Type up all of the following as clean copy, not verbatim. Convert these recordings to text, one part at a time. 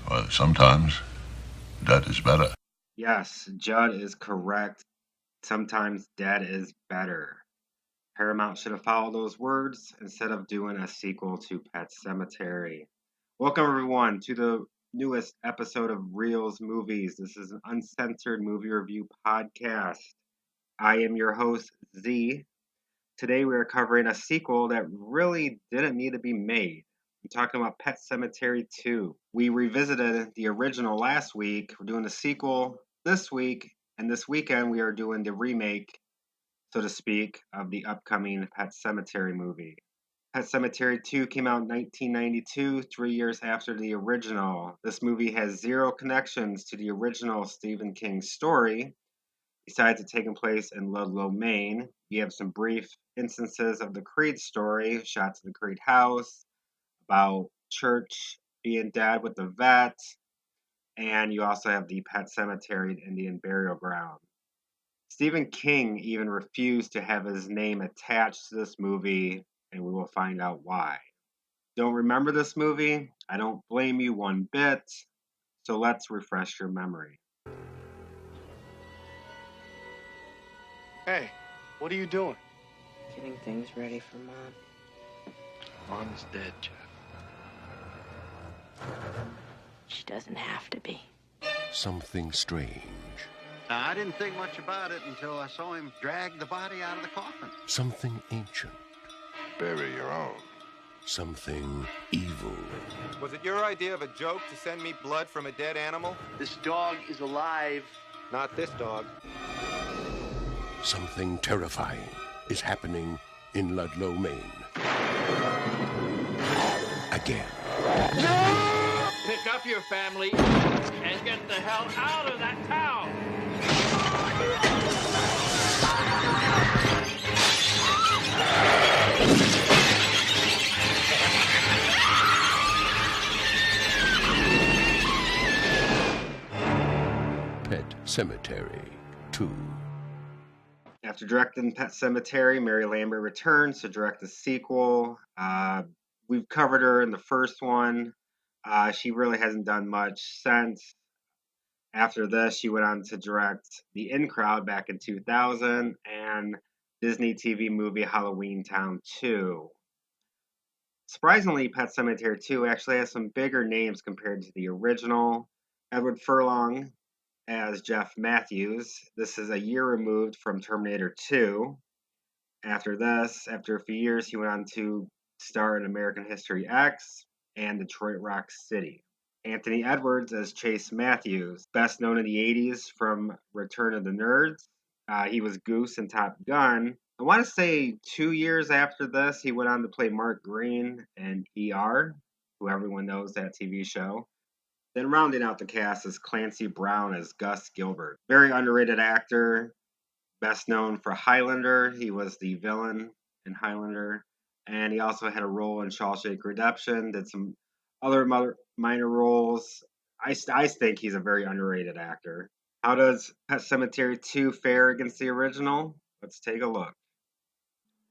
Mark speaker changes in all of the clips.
Speaker 1: Well, sometimes that is better.
Speaker 2: Yes, Judd is correct. Sometimes dead is better. Paramount should have followed those words instead of doing a sequel to Pet Sematary. Welcome, everyone, to the newest episode of Reels Movies. This is an uncensored movie review podcast. I am your host, Z. Today, we are covering a sequel that really didn't need to be made. I'm talking about Pet Sematary 2. We revisited the original last week. We're doing the sequel this week, and this weekend, we are doing the remake, so to speak, of the upcoming Pet Sematary movie. Pet Sematary 2 came out in 1992, 3 years after the original. This movie has zero connections to the original Stephen King story, besides it taking place in Ludlow, Maine. You have some brief instances of the Creed story, shots of the Creed house, about Church being dead with the vet, and you also have the Pet Sematary Indian burial ground. Stephen King even refused to have his name attached to this movie, and we will find out why. Don't remember this movie? I don't blame you one bit, so let's refresh your memory.
Speaker 3: Hey, what are you doing?
Speaker 4: Getting things ready for Mom.
Speaker 3: Mom's dead, Jeff.
Speaker 4: She doesn't have to be.
Speaker 5: Something strange.
Speaker 6: Now, I didn't think much about it until I saw him drag the body out of the coffin.
Speaker 5: Something ancient.
Speaker 1: Bury your own.
Speaker 5: Something evil.
Speaker 7: Was it your idea of a joke to send me blood from a dead animal?
Speaker 3: This dog is alive.
Speaker 7: Not this dog.
Speaker 5: Something terrifying is happening in Ludlow, Maine. Again.
Speaker 8: Pick up your family and get the hell out of that town!
Speaker 5: Pet Sematary 2.
Speaker 2: After directing Pet Sematary, Mary Lambert returns to direct the sequel. We've covered her in the first one. She really hasn't done much since. After this, she went on to direct The In Crowd back in 2000 and Disney TV movie Halloween Town 2. Surprisingly, Pet Sematary 2 actually has some bigger names compared to the original. Edward Furlong as Jeff Matthews. This is a year removed from Terminator 2. After this, after a few years, he went on to star in American History X and Detroit Rock City. Anthony Edwards as Chase Matthews, best known in the 80s from Return of the Nerds. He was Goose in Top Gun. I want to say 2 years after this, he went on to play Mark Green in ER, who everyone knows that TV show. Then rounding out the cast is Clancy Brown as Gus Gilbert. Very underrated actor, best known for Highlander. He was the villain in Highlander. And he also had a role in Shawshank Redemption, did some other minor roles. I think he's a very underrated actor. How does Pet Sematary 2 fare against the original? Let's take a look.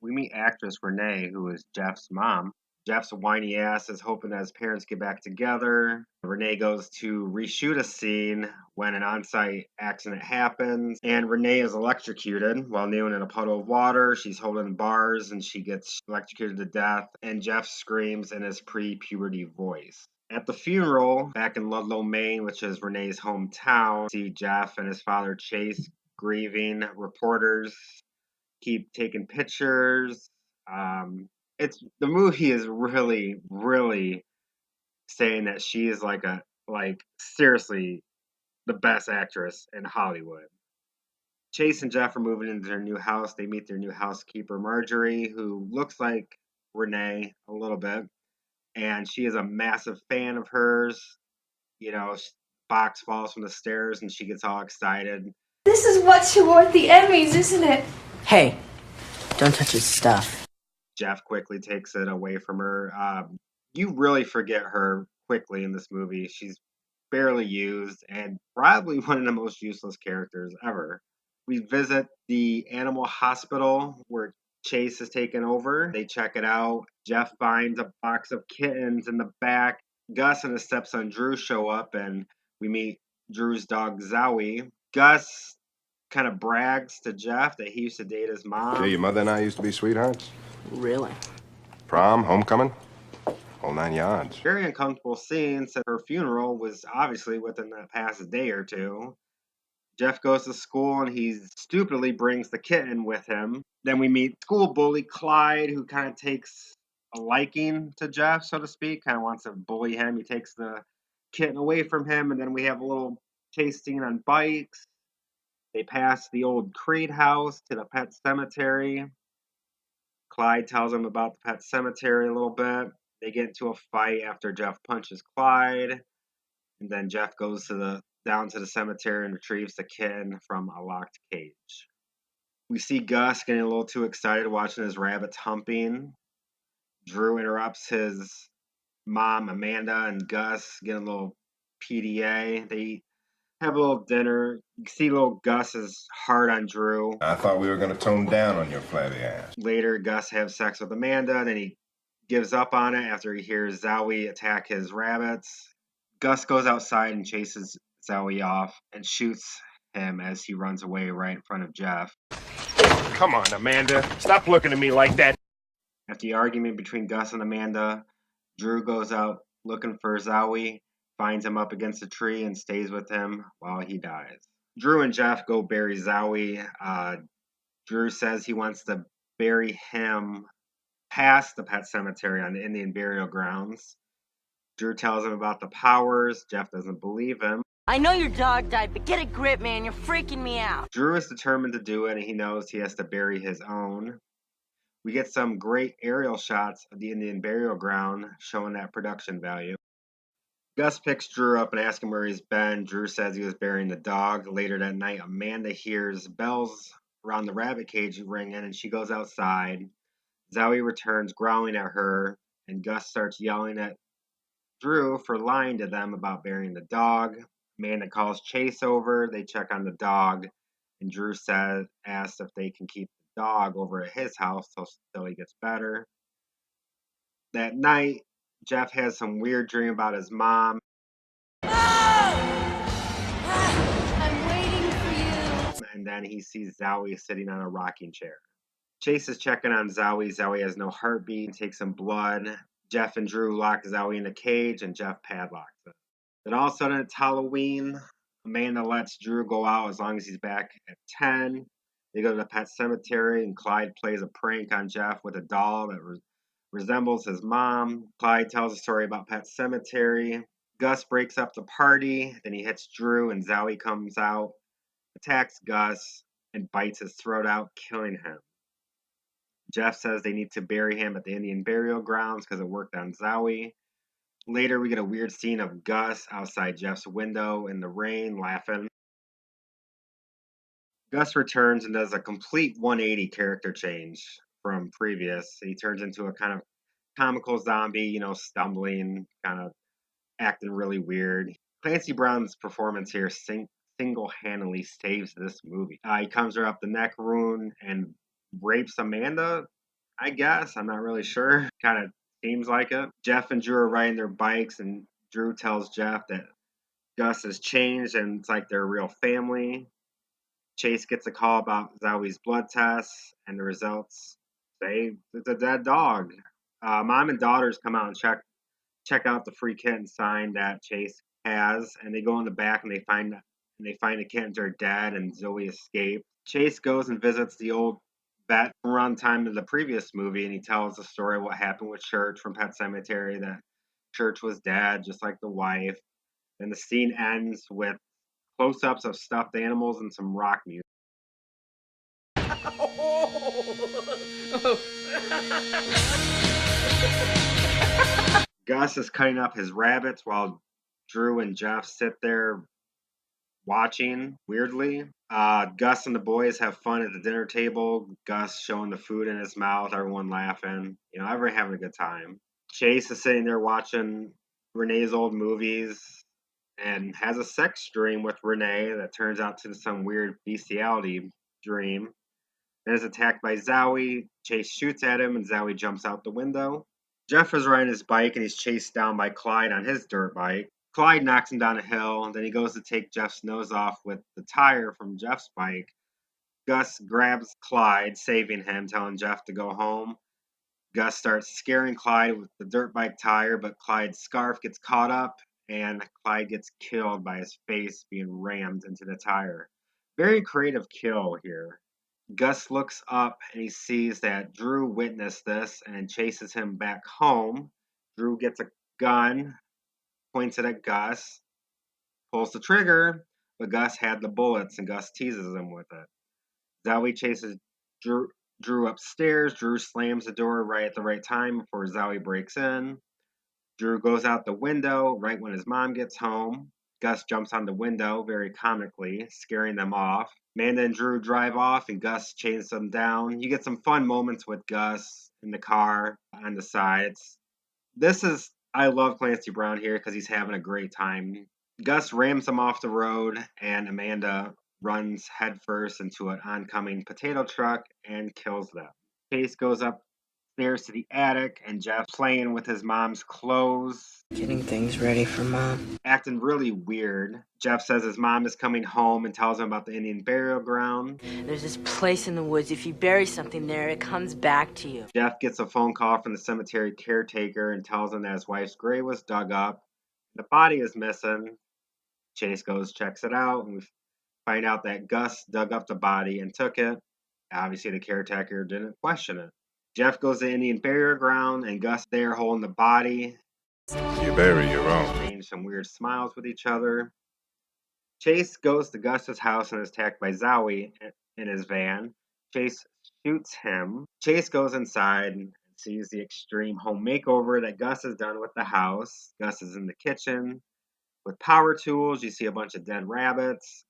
Speaker 2: We meet actress Renee, who is Jeff's mom. Jeff's whiny ass is hoping that his parents get back together. Renee goes to reshoot a scene when an on-site accident happens, and Renee is electrocuted while kneeling in a puddle of water. She's holding bars, and she gets electrocuted to death, and Jeff screams in his pre-puberty voice. At the funeral, back in Ludlow, Maine, which is Renee's hometown, see Jeff and his father Chase grieving. Reporters keep taking pictures. The movie is really, really saying that she is like seriously the best actress in Hollywood. Chase and Jeff are moving into their new house. They meet their new housekeeper, Marjorie, who looks like Renee a little bit, and she is a massive fan of hers. You know, Fox falls from the stairs, and she gets all excited.
Speaker 9: This is what you wore at the Emmys, isn't it?
Speaker 4: Hey, don't touch his stuff.
Speaker 2: Jeff quickly takes it away from her. You really forget her quickly in this movie. She's barely used and probably one of the most useless characters ever. We visit the animal hospital where Chase is taken over. They check it out. Jeff finds a box of kittens in the back. Gus and his stepson Drew show up, and we meet Drew's dog Zowie. Gus kind of brags to Jeff that he used to date his mom.
Speaker 10: Yeah, your mother and I used to be sweethearts.
Speaker 4: Really?
Speaker 10: Prom, homecoming, whole 9 yards.
Speaker 2: Very uncomfortable scene, since her funeral was obviously within the past day or two. Jeff goes to school and he stupidly brings the kitten with him. Then we meet school bully Clyde, who kind of takes a liking to Jeff, so to speak, kind of wants to bully him. He takes the kitten away from him, and then we have a little chase scene on bikes. They pass the old Creed house to the Pet Sematary. Clyde tells him about the Pet Sematary a little bit. They get into a fight after Jeff punches Clyde, and then Jeff goes down to the cemetery and retrieves the kitten from a locked cage. We see Gus getting a little too excited watching his rabbits humping. Drew interrupts his mom, Amanda, and Gus get a little PDA. They have a little dinner. You see little Gus's hard on Drew.
Speaker 10: I thought we were going to tone down on your flabby ass.
Speaker 2: Later, Gus has sex with Amanda, then he gives up on it after he hears Zowie attack his rabbits. Gus goes outside and chases Zowie off and shoots him as he runs away right in front of Jeff.
Speaker 5: Come on, Amanda. Stop looking at me like that.
Speaker 2: After the argument between Gus and Amanda, Drew goes out looking for Zowie, finds him up against a tree, and stays with him while he dies. Drew and Jeff go bury Zowie. Drew says he wants to bury him past the Pet Cemetery on the Indian burial grounds. Drew tells him about the powers. Jeff doesn't believe him.
Speaker 11: I know your dog died, but get a grip, man. You're freaking me out.
Speaker 2: Drew is determined to do it, and he knows he has to bury his own. We get some great aerial shots of the Indian burial ground, showing that production value. Gus picks Drew up and asks him where he's been. Drew says he was burying the dog. Later that night, Amanda hears bells around the rabbit cage ringing, and she goes outside. Zowie returns, growling at her, and Gus starts yelling at Drew for lying to them about burying the dog. Amanda calls Chase over. They check on the dog, and Drew asks if they can keep the dog over at his house till he gets better. That night, Jeff has some weird dream about his mom.
Speaker 11: I'm waiting for you.
Speaker 2: And then he sees Zowie sitting on a rocking chair. Chase is checking on Zowie. Zowie has no heartbeat and takes some blood. Jeff and Drew lock Zowie in a cage, and Jeff padlocks it. Then all of a sudden, it's Halloween. Amanda lets Drew go out as long as he's back at 10. They go to the Pet Cemetery, and Clyde plays a prank on Jeff with a doll that resembles his mom. Clyde tells a story about Pet Sematary. Gus breaks up the party. Then he hits Drew, and Zowie comes out, attacks Gus, and bites his throat out, killing him. Jeff says they need to bury him at the Indian burial grounds because it worked on Zowie. Later, we get a weird scene of Gus outside Jeff's window in the rain, laughing. Gus returns and does a complete 180 character change from previous. He turns into a kind of comical zombie, stumbling, kind of acting really weird. Clancy Brown's performance here single-handedly saves this movie. He comes her up the neck wound and rapes Amanda, I guess. I'm not really sure. Kind of seems like it. Jeff and Drew are riding their bikes, and Drew tells Jeff that Gus has changed and it's like they're a real family. Chase gets a call about Zowie's blood tests, and the results say it's a dead dog. Mom and daughters come out and check out the free kitten sign that Chase has, and they go in the back and they find the kittens are dead and Zoe escaped. Chase goes and visits the old vet around time of the previous movie, and he tells the story of what happened with Church from Pet Sematary, that Church was dead, just like the wife. And the scene ends with close-ups of stuffed animals and some rock music. Gus is cutting up his rabbits while Drew and Jeff sit there watching weirdly. Gus and the boys have fun at the dinner table. Gus showing the food in his mouth, everyone laughing. Everyone having a good time. Chase is sitting there watching Renee's old movies and has a sex dream with Renee that turns out to some weird bestiality dream. Then is attacked by Zowie. Chase shoots at him, and Zowie jumps out the window. Jeff is riding his bike and he's chased down by Clyde on his dirt bike. Clyde knocks him down a hill, then he goes to take Jeff's nose off with the tire from Jeff's bike. Gus grabs Clyde, saving him, telling Jeff to go home. Gus starts scaring Clyde with the dirt bike tire, but Clyde's scarf gets caught up and Clyde gets killed by his face being rammed into the tire. Very creative kill here. Gus looks up and he sees that Drew witnessed this and chases him back home. Drew gets a gun, points it at Gus, pulls the trigger, but Gus had the bullets and Gus teases him with it. Zowie chases Drew upstairs. Drew slams the door right at the right time before Zowie breaks in. Drew goes out the window right when his mom gets home. Gus jumps on the window very comically, scaring them off. Amanda and Drew drive off and Gus chases them down. You get some fun moments with Gus in the car on the sides. I love Clancy Brown here because he's having a great time. Gus rams him off the road and Amanda runs headfirst into an oncoming potato truck and kills them. Chase goes upstairs to the attic and Jeff playing with his mom's clothes.
Speaker 4: Getting things ready for Mom.
Speaker 2: Acting really weird. Jeff says his mom is coming home and tells him about the Indian burial ground.
Speaker 4: There's this place in the woods. If you bury something there, it comes back to you.
Speaker 2: Jeff gets a phone call from the cemetery caretaker and tells him that his wife's grave was dug up. The body is missing. Chase goes, checks it out, and we find out that Gus dug up the body and took it. Obviously, the caretaker didn't question it. Jeff goes to the Indian burial ground, and Gus there holding the body.
Speaker 1: You bury your own.
Speaker 2: Exchange some weird smiles with each other. Chase goes to Gus's house and is attacked by Zowie in his van. Chase shoots him. Chase goes inside and sees the extreme home makeover that Gus has done with the house. Gus is in the kitchen with power tools. You see a bunch of dead rabbits.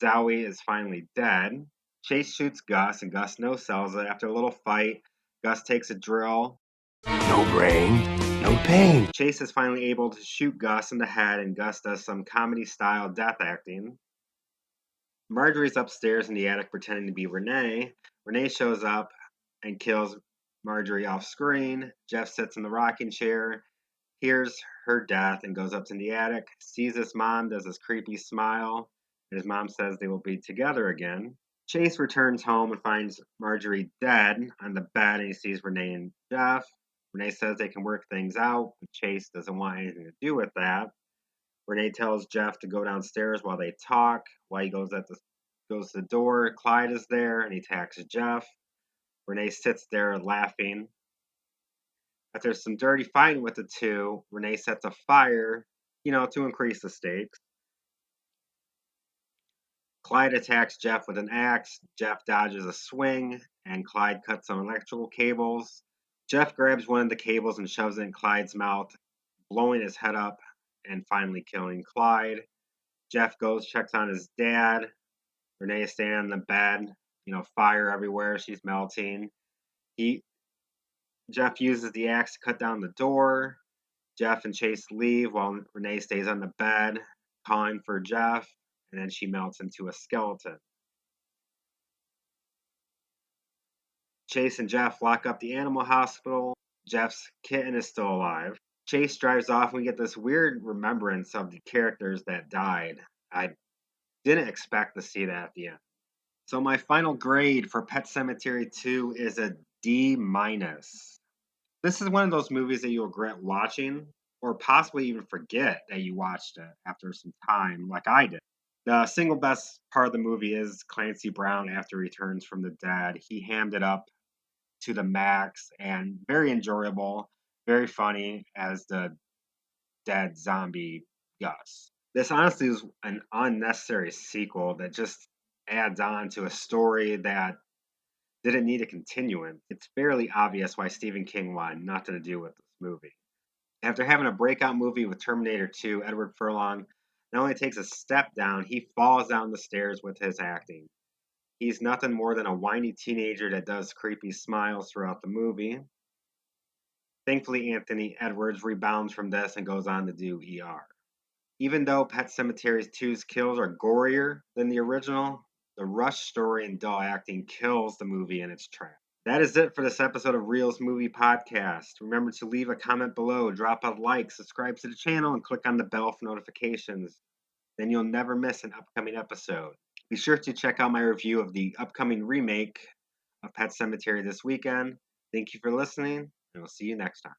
Speaker 2: Zowie is finally dead. Chase shoots Gus, and Gus no-sells it. After a little fight, Gus takes a drill.
Speaker 5: No brain, no pain.
Speaker 2: Chase is finally able to shoot Gus in the head, and Gus does some comedy-style death acting. Marjorie's upstairs in the attic pretending to be Renee. Renee shows up and kills Marjorie off screen. Jeff sits in the rocking chair, hears her death, and goes up to the attic, sees his mom, does this creepy smile, and his mom says they will be together again. Chase returns home and finds Marjorie dead on the bed, and he sees Renee and Jeff. Renee says they can work things out, but Chase doesn't want anything to do with that. Renee tells Jeff to go downstairs while they talk. While he goes to the door, Clyde is there, and he attacks Jeff. Renee sits there laughing. After some dirty fighting with the two, Renee sets a fire, to increase the stakes. Clyde attacks Jeff with an axe. Jeff dodges a swing, and Clyde cuts some electrical cables. Jeff grabs one of the cables and shoves it in Clyde's mouth, blowing his head up and finally killing Clyde. Jeff goes, checks on his dad. Renee is standing on the bed, fire everywhere. She's melting. Jeff uses the axe to cut down the door. Jeff and Chase leave while Renee stays on the bed, calling for Jeff, and then she melts into a skeleton. Chase and Jeff lock up the animal hospital. Jeff's kitten is still alive. Chase drives off, and we get this weird remembrance of the characters that died. I didn't expect to see that at the end. So my final grade for Pet Sematary 2 is a D-. This is one of those movies that you'll regret watching, or possibly even forget that you watched it after some time, like I did. The single best part of the movie is Clancy Brown after he returns from the dead. He hammed it up to the max and very enjoyable, very funny as the dead zombie Gus. This honestly is an unnecessary sequel that just adds on to a story that didn't need a continuance. It's fairly obvious why Stephen King wanted nothing to do with this movie. After having a breakout movie with Terminator 2, Edward Furlong not only takes a step down, he falls down the stairs with his acting. He's nothing more than a whiny teenager that does creepy smiles throughout the movie. Thankfully, Anthony Edwards rebounds from this and goes on to do ER. Even though Pet Sematary 2's kills are gorier than the original, the rush story and dull acting kills the movie in its tracks. That is it for this episode of Reels Movie Podcast. Remember to leave a comment below, drop a like, subscribe to the channel, and click on the bell for notifications. Then you'll never miss an upcoming episode. Be sure to check out my review of the upcoming remake of Pet Sematary this weekend. Thank you for listening, and we'll see you next time.